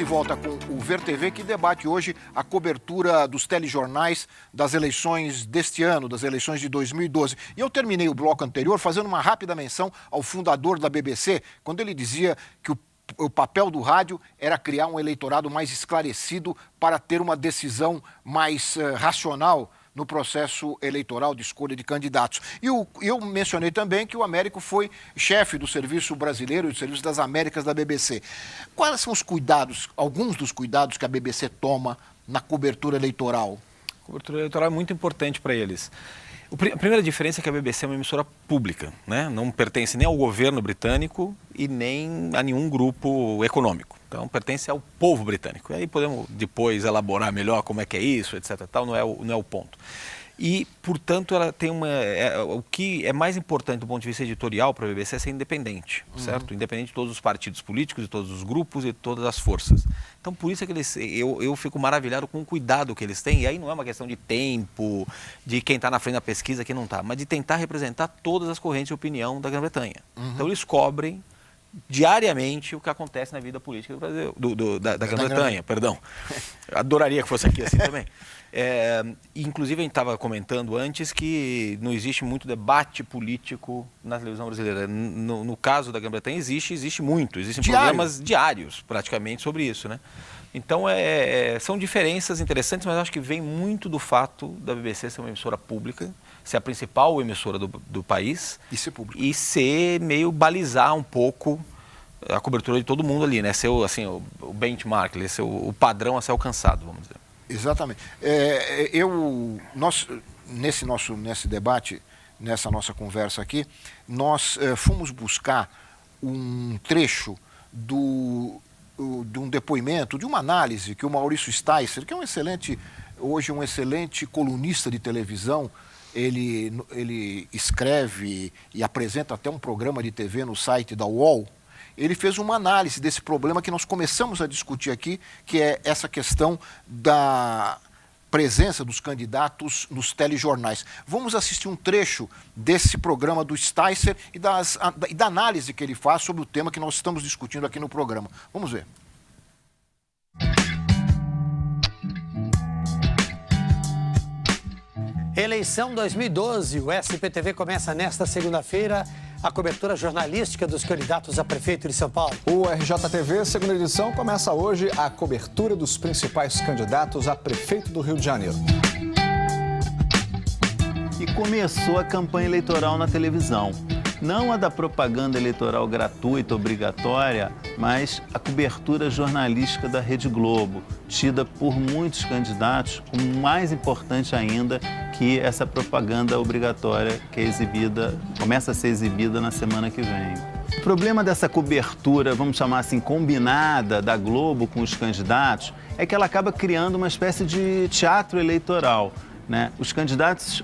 volta com o VerTV, que debate hoje a cobertura dos telejornais das eleições deste ano, das eleições de 2012. E eu terminei o bloco anterior fazendo uma rápida menção ao fundador da BBC, quando ele dizia que o papel do rádio era criar um eleitorado mais esclarecido para ter uma decisão mais racional no processo eleitoral de escolha de candidatos. E eu mencionei também que o Américo foi chefe do Serviço Brasileiro e do Serviço das Américas da BBC. Quais são os cuidados, alguns dos cuidados que a BBC toma na cobertura eleitoral? A cobertura eleitoral é muito importante para eles. A primeira diferença é que a BBC é uma emissora pública, né? Não pertence nem ao governo britânico e nem a nenhum grupo econômico. Então, pertence ao povo britânico. E aí podemos depois elaborar melhor como é que é isso, etc. Tal, não é o ponto. E, portanto, ela tem o que é mais importante do ponto de vista editorial para a BBC é ser independente, certo? Independente de todos os partidos políticos, de todos os grupos e de todas as forças. Então, por isso é que eu fico maravilhado com o cuidado que eles têm. E aí não é uma questão de tempo, de quem está na frente da pesquisa, quem não está, mas de tentar representar todas as correntes de opinião da Grã-Bretanha. Então, eles cobrem diariamente o que acontece na vida política do Brasil, da Grã-Bretanha, perdão. Adoraria que fosse aqui assim também. Inclusive, a gente estava comentando antes que não existe muito debate político na televisão brasileira. No caso da Grã-Bretanha existe muito, existem programas diários praticamente sobre isso, né? Então, são diferenças interessantes, mas acho que vem muito do fato da BBC ser uma emissora pública, ser a principal emissora do país e ser meio balizar um pouco a cobertura de todo mundo ali, né? Ser o benchmark, ser o padrão a ser alcançado, vamos dizer. Exatamente. Nesse debate, nessa nossa conversa aqui, nós fomos buscar um trecho de um depoimento, de uma análise que o Maurício Sticer, que é hoje um excelente colunista de televisão, ele escreve e apresenta até um programa de TV no site da UOL. Ele fez uma análise desse problema que nós começamos a discutir aqui, que é essa questão da presença dos candidatos nos telejornais. Vamos assistir um trecho desse programa do Sticer e da análise que ele faz sobre o tema que nós estamos discutindo aqui no programa. Vamos ver. Eleição 2012, o SPTV começa nesta segunda-feira a cobertura jornalística dos candidatos a prefeito de São Paulo. O RJTV, segunda edição, começa hoje a cobertura dos principais candidatos a prefeito do Rio de Janeiro. E começou a campanha eleitoral na televisão. Não a da propaganda eleitoral gratuita, obrigatória, mas a cobertura jornalística da Rede Globo, tida por muitos candidatos como mais importante ainda que essa propaganda obrigatória que começa a ser exibida na semana que vem. O problema dessa cobertura, vamos chamar assim, combinada da Globo com os candidatos, é que ela acaba criando uma espécie de teatro eleitoral, né? Os candidatos,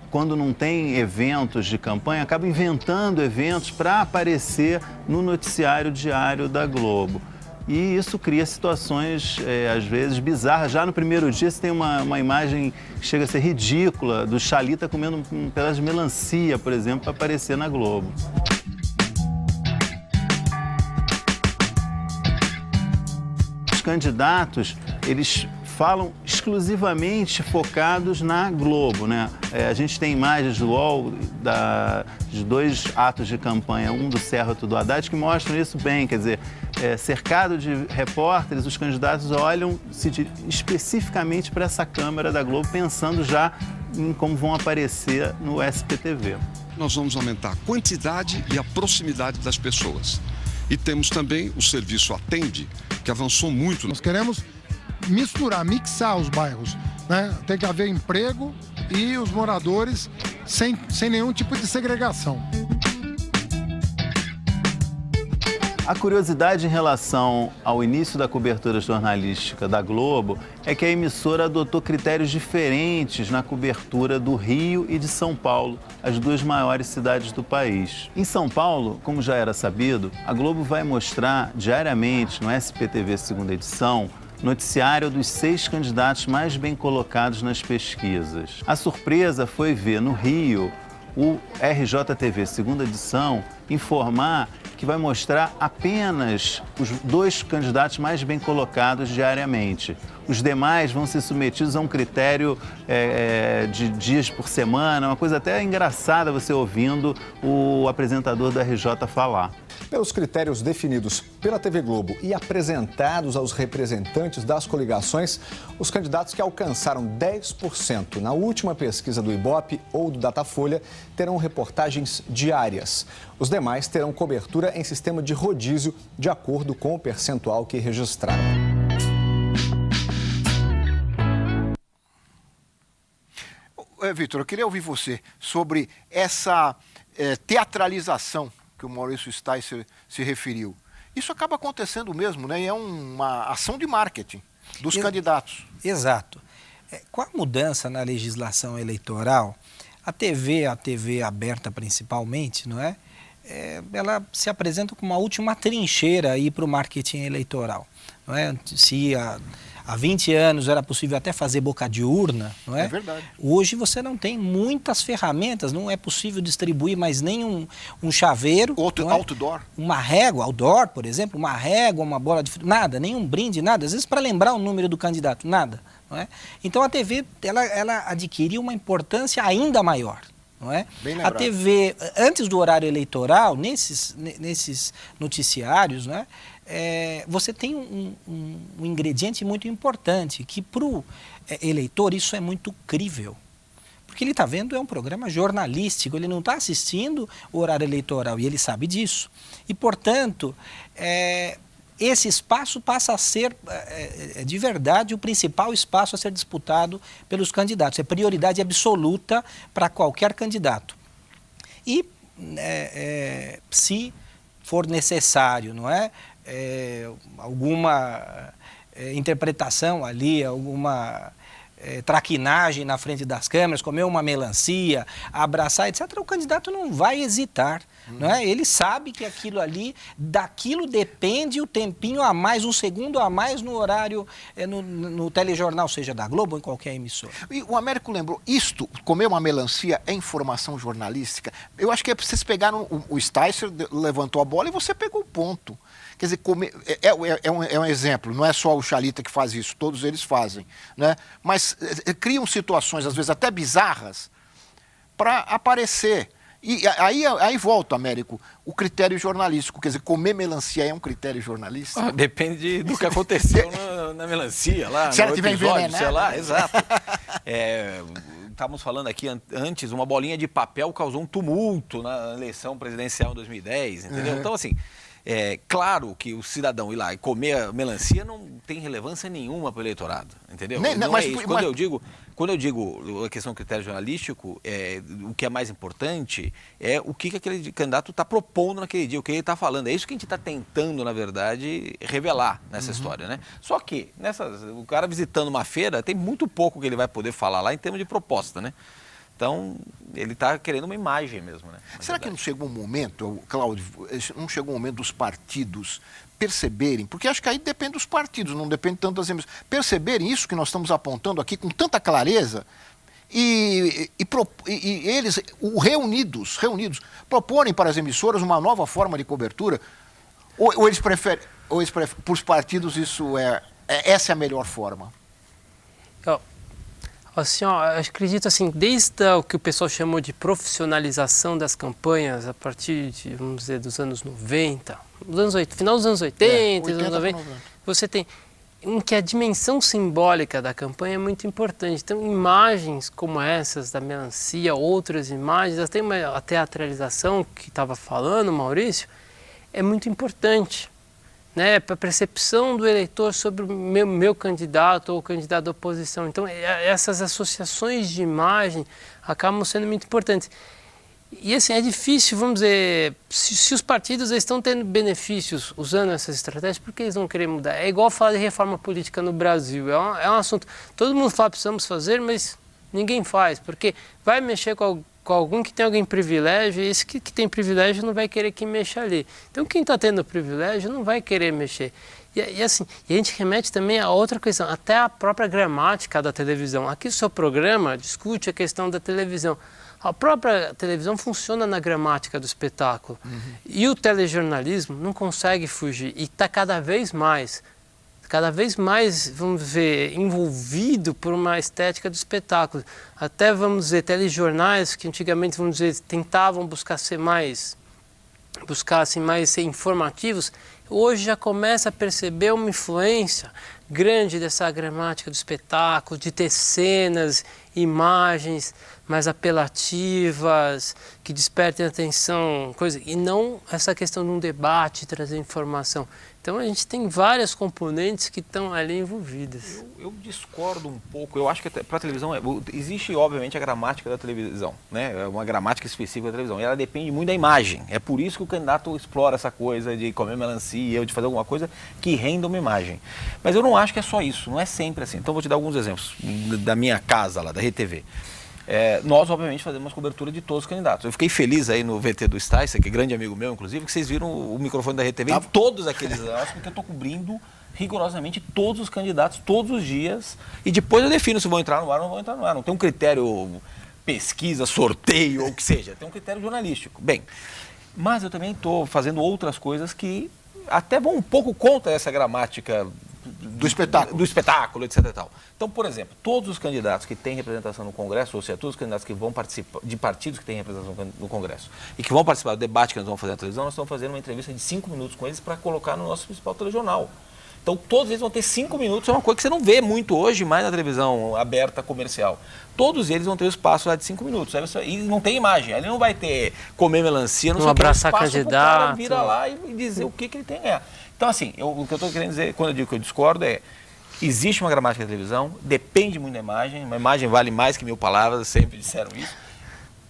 quando não tem eventos de campanha, acabam inventando eventos para aparecer no noticiário diário da Globo. E isso cria situações, às vezes, bizarras. Já no primeiro dia, você tem uma imagem que chega a ser ridícula, do Xalita comendo um pedaço de melancia, por exemplo, para aparecer na Globo. Os candidatos, eles falam exclusivamente focados na Globo, né? A gente tem imagens do UOL de dois atos de campanha, um do Serra e outro do Haddad, que mostram isso bem, quer dizer, cercado de repórteres, os candidatos olham especificamente para essa câmera da Globo, pensando já em como vão aparecer no SPTV. Nós vamos aumentar a quantidade e a proximidade das pessoas. E temos também o serviço Atende, que avançou muito. Nós queremos mixar os bairros, né? Tem que haver emprego e os moradores sem nenhum tipo de segregação. A curiosidade em relação ao início da cobertura jornalística da Globo é que a emissora adotou critérios diferentes na cobertura do Rio e de São Paulo, as duas maiores cidades do país. Em São Paulo, como já era sabido, a Globo vai mostrar diariamente no SPTV segunda edição noticiário dos 6 candidatos mais bem colocados nas pesquisas. A surpresa foi ver no Rio o RJTV segunda edição informar que vai mostrar apenas os 2 candidatos mais bem colocados diariamente. Os demais vão ser submetidos a um critério de dias por semana, uma coisa até engraçada você ouvindo o apresentador da RJ falar. Pelos critérios definidos pela TV Globo e apresentados aos representantes das coligações, os candidatos que alcançaram 10% na última pesquisa do Ibope ou do Datafolha terão reportagens diárias. Os demais terão cobertura em sistema de rodízio, de acordo com o percentual que registraram. Vitor, eu queria ouvir você sobre essa teatralização que o Maurício Sticer se referiu. Isso acaba acontecendo mesmo, né? E é uma ação de marketing dos candidatos. Exato. Com a mudança na legislação eleitoral, a TV aberta principalmente, não é? Ela se apresenta como uma última trincheira aí para o marketing eleitoral. Não é? Se há 20 anos era possível até fazer boca de urna, não é? É verdade. Hoje você não tem muitas ferramentas, não é possível distribuir mais nem um chaveiro. Outdoor. Uma régua, outdoor, por exemplo, uma régua, uma bola de... Nada, nenhum brinde, nada. Às vezes para lembrar o número do candidato, nada. Não é? Então a TV, ela adquiriu uma importância ainda maior. Não é? A TV, antes do horário eleitoral, nesses noticiários, não é? Você tem um ingrediente muito importante, que para o eleitor isso é muito crível. Porque ele está vendo, é um programa jornalístico, ele não está assistindo o horário eleitoral e ele sabe disso. E, portanto, esse espaço passa a ser, de verdade, o principal espaço a ser disputado pelos candidatos. É prioridade absoluta para qualquer candidato. E, se for necessário, não é? Alguma interpretação ali, alguma traquinagem na frente das câmeras, comer uma melancia, abraçar, etc., o candidato não vai hesitar. Não é? Ele sabe que aquilo ali, daquilo depende o tempinho a mais, um segundo a mais no horário, no telejornal, seja da Globo ou em qualquer emissora. E o Américo lembrou, comer uma melancia é informação jornalística? Eu acho que vocês pegaram, o Sticer levantou a bola e você pegou o ponto. Quer dizer, é um exemplo, não é só o Chalita que faz isso, todos eles fazem, né? Mas criam situações, às vezes até bizarras, para aparecer. E aí volta, Américo, o critério jornalístico. Quer dizer, comer melancia é um critério jornalístico? Depende do que aconteceu na melancia lá, se ela no tiver episódio, sei lá, envenenada. exato. Estávamos falando aqui antes, uma bolinha de papel causou um tumulto na eleição presidencial em 2010, entendeu? Então, assim, claro que o cidadão ir lá e comer a melancia não tem relevância nenhuma para o eleitorado, entendeu? Não é isso. Quando eu digo a questão do critério jornalístico, o que é mais importante é o que aquele candidato está propondo naquele dia, o que ele está falando. É isso que a gente está tentando, na verdade, revelar nessa história, né? Só que, o cara visitando uma feira, tem muito pouco que ele vai poder falar lá em termos de proposta, né? Então, ele está querendo uma imagem mesmo, né? Será que não chegou um momento, Cláudio, não chegou um momento dos partidos perceberem, porque acho que aí depende dos partidos, não depende tanto das emissoras, perceberem isso que nós estamos apontando aqui com tanta clareza e eles, reunidos, proporem para as emissoras uma nova forma de cobertura, ou eles preferem, para os partidos essa é a melhor forma? Assim, eu acredito assim, desde o que o pessoal chamou de profissionalização das campanhas, a partir de, vamos dizer, dos anos 90, final dos anos 80, anos 90, você tem em que a dimensão simbólica da campanha é muito importante. Então, imagens como essas da melancia, outras imagens, até a teatralização que estava falando, Maurício, é muito importante. Né, para a percepção do eleitor sobre o meu candidato ou o candidato da oposição. Então, essas associações de imagem acabam sendo muito importantes. E assim, é difícil, vamos dizer, se os partidos estão tendo benefícios usando essas estratégias, por que eles vão querer mudar? É igual falar de reforma política no Brasil, é um assunto, todo mundo fala que precisamos fazer, mas ninguém faz, porque vai mexer com algum que tem alguém privilégio, e esse que tem privilégio não vai querer que mexa ali. Então, quem está tendo privilégio não vai querer mexer. E assim, a gente remete também a outra questão, até a própria gramática da televisão. Aqui o seu programa discute a questão da televisão, A própria televisão funciona na gramática do espetáculo. E o telejornalismo não consegue fugir. E está cada vez mais, vamos ver, envolvido por uma estética do espetáculo. Até, vamos dizer, telejornais que antigamente, vamos dizer, tentavam buscar ser mais informativos, hoje já começa a perceber uma influência grande dessa gramática do espetáculo, de ter cenas, imagens mais apelativas, que despertem atenção, e não essa questão de um debate, trazer informação. Então a gente tem várias componentes que estão ali envolvidas. Eu discordo um pouco. Eu acho que para a televisão existe obviamente a gramática da televisão, né? É uma gramática específica da televisão. E ela depende muito da imagem. É por isso que o candidato explora essa coisa de comer melancia ou de fazer alguma coisa que renda uma imagem. Mas eu não acho que é só isso. Não é sempre assim. Então vou te dar alguns exemplos da minha casa lá, da RTV. Nós, obviamente, fazemos cobertura de todos os candidatos. Eu fiquei feliz aí no VT do Sticer, que é grande amigo meu, inclusive, que vocês viram o microfone da RTV em todos aqueles anos, porque eu estou cobrindo rigorosamente todos os candidatos, todos os dias, e depois eu defino se vão entrar no ar ou não vão entrar no ar. Não tem um critério pesquisa, sorteio ou o que seja, tem um critério jornalístico. Bem, mas eu também estou fazendo outras coisas que até vão um pouco contra essa gramática do espetáculo, etc. e tal. Então, por exemplo, todos os candidatos que têm representação no Congresso, ou seja, todos os candidatos que vão participar, de partidos que têm representação no Congresso, e que vão participar do debate que nós vamos fazer na televisão, nós estamos fazendo uma entrevista de 5 minutos com eles para colocar no nosso principal telejornal. Então, todos eles vão ter 5 minutos, é uma coisa que você não vê muito hoje mais na televisão aberta comercial. Todos eles vão ter o espaço lá de 5 minutos. E não tem imagem, ali não vai ter comer melancia, não sei o que, abraçar candidato. O cara vira lá e dizer o que ele tem a ganhar. Então, assim, o que eu estou querendo dizer, quando eu digo que eu discordo, existe uma gramática da televisão, depende muito da imagem, uma imagem vale mais que 1000 palavras, sempre disseram isso,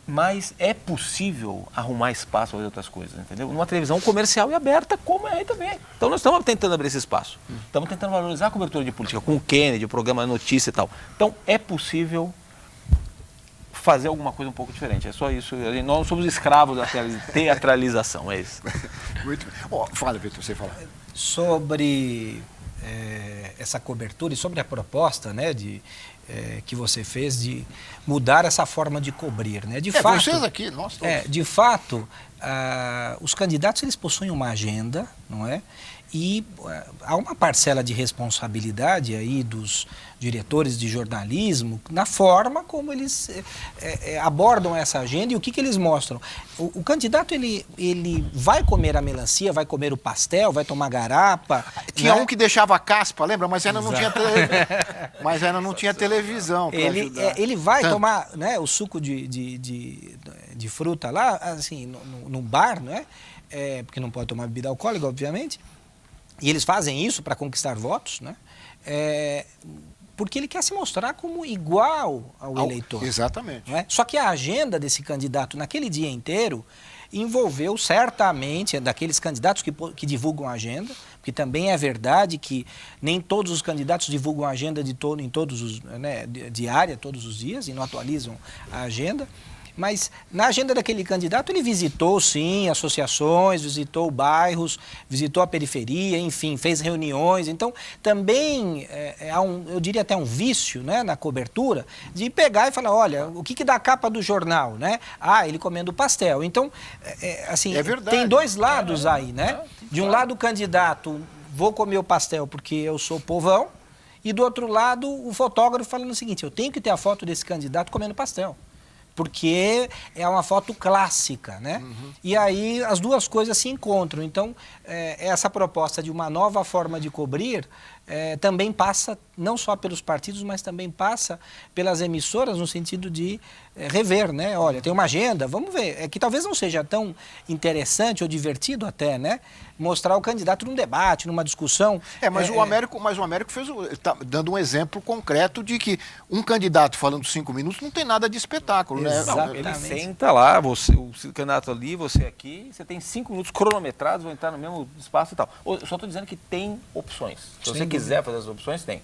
mas é possível arrumar espaço para fazer outras coisas, entendeu? Numa televisão comercial e aberta, como é aí também. Então, nós estamos tentando abrir esse espaço. Estamos tentando valorizar a cobertura de política, com o Kennedy, o programa Notícia e tal. Então, é possível fazer alguma coisa um pouco diferente. É só isso. Nós não somos escravos da teatralização, é isso. Muito bem. Fala, Vitor, você fala. Sobre essa cobertura e sobre a proposta, né, que você fez de mudar essa forma de cobrir, né? De fato, vocês aqui, nós todos. De fato, os candidatos eles possuem uma agenda, não é? E há uma parcela de responsabilidade aí dos diretores de jornalismo na forma como eles abordam essa agenda e o que eles mostram. O candidato, ele vai comer a melancia, vai comer o pastel, vai tomar garapa. Tinha um que deixava a caspa, lembra? Mas ainda não tinha televisão para ajudar. Ele vai tomar, né, o suco de fruta lá, assim, no bar, não é? Porque não pode tomar bebida alcoólica, obviamente. E eles fazem isso para conquistar votos, né? Porque ele quer se mostrar como igual ao eleitor. Exatamente. Não é? Só que a agenda desse candidato naquele dia inteiro envolveu certamente daqueles candidatos que divulgam a agenda, porque também é verdade que nem todos os candidatos divulgam a agenda diária, todos os dias, e não atualizam a agenda. Mas na agenda daquele candidato ele visitou, sim, associações, visitou bairros, visitou a periferia, enfim, fez reuniões. Então, também eu diria até um vício, né, na cobertura, de pegar e falar, olha, o que dá a capa do jornal, né? Ele comendo pastel. Então, assim, tem dois lados aí, né? De um lado o candidato, vou comer o pastel porque eu sou povão, e do outro lado o fotógrafo falando o seguinte, eu tenho que ter a foto desse candidato comendo pastel. Porque é uma foto clássica, né? E aí as duas coisas se encontram. Então, essa proposta de uma nova forma de cobrir também passa não só pelos partidos, mas também passa pelas emissoras no sentido de rever, né? Olha, tem uma agenda, vamos ver. Que talvez não seja tão interessante ou divertido até, né? Mostrar o candidato num debate, numa discussão. O Américo está dando um exemplo concreto de que um candidato falando 5 minutos não tem nada de espetáculo, né? Não, ele senta lá, o candidato ali, você aqui, você tem 5 minutos cronometrados, vão entrar no mesmo espaço e tal. Eu só estou dizendo que tem opções. Se você quiser fazer as opções, tem.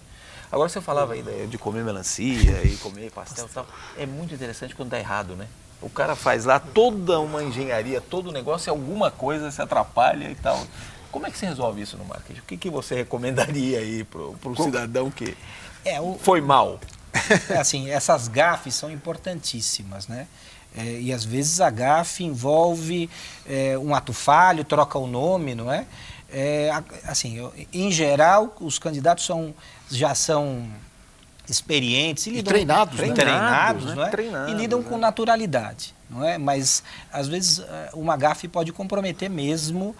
Agora você falava aí de comer melancia e comer pastel e tal. É muito interessante quando dá errado, né? O cara faz lá toda uma engenharia, todo o negócio e alguma coisa se atrapalha e tal. Como é que você resolve isso no marketing? O que você recomendaria aí pro cidadão que foi mal? Assim, essas gafes são importantíssimas, né? E às vezes a gafe envolve um ato falho, troca o nome, não é? Em geral, os candidatos já são experientes e lidam, treinados, não é? Treinados, e lidam com naturalidade, não é? Mas às vezes uma gafe pode comprometer mesmo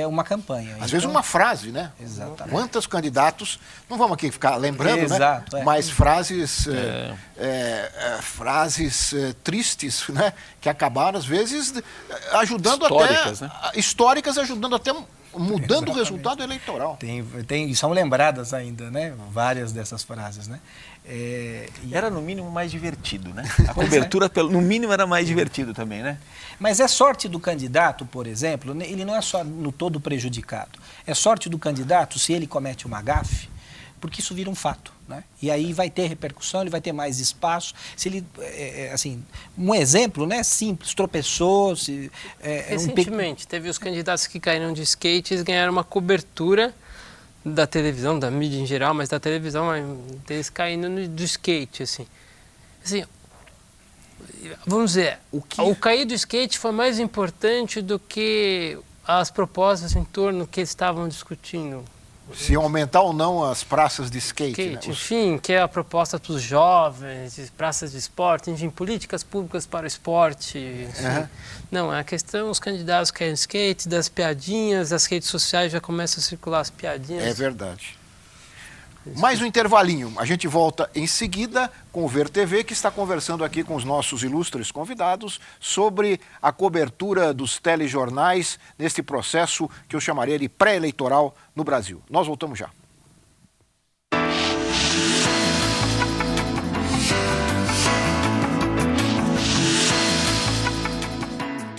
uma campanha. Às vezes uma frase, né? Exatamente. Quantos candidatos, não vamos aqui ficar lembrando, Exato, né? Mas frases, frases tristes, né? Que acabaram às vezes ajudando históricas, até... né? Históricas, ajudando até... Mudando o resultado eleitoral. São lembradas ainda, né? Várias dessas frases, né? Era no mínimo mais divertido, né? A cobertura, no mínimo, era mais divertido também, né? Mas é sorte do candidato, por exemplo, ele não é só no todo prejudicado. É sorte do candidato se ele comete uma gafe, porque isso vira um fato, né? E aí vai ter repercussão, ele vai ter mais espaço. Se ele, um exemplo, né, simples, tropeçou... Recentemente, teve os candidatos que caíram de skate e ganharam uma cobertura da televisão, da mídia em geral, mas da televisão, eles caindo do skate, assim. Vamos dizer, o cair do skate foi mais importante do que as propostas em torno que eles estavam discutindo. Se aumentar ou não as praças de skate, né? Enfim, que é a proposta para os jovens, de praças de esporte, enfim, políticas públicas para o esporte. Não, a questão, os candidatos querem skate, das piadinhas, as redes sociais já começam a circular as piadinhas. É verdade. Mais um intervalinho. A gente volta em seguida com o Ver TV, que está conversando aqui com os nossos ilustres convidados sobre a cobertura dos telejornais neste processo que eu chamaria de pré-eleitoral no Brasil. Nós voltamos já.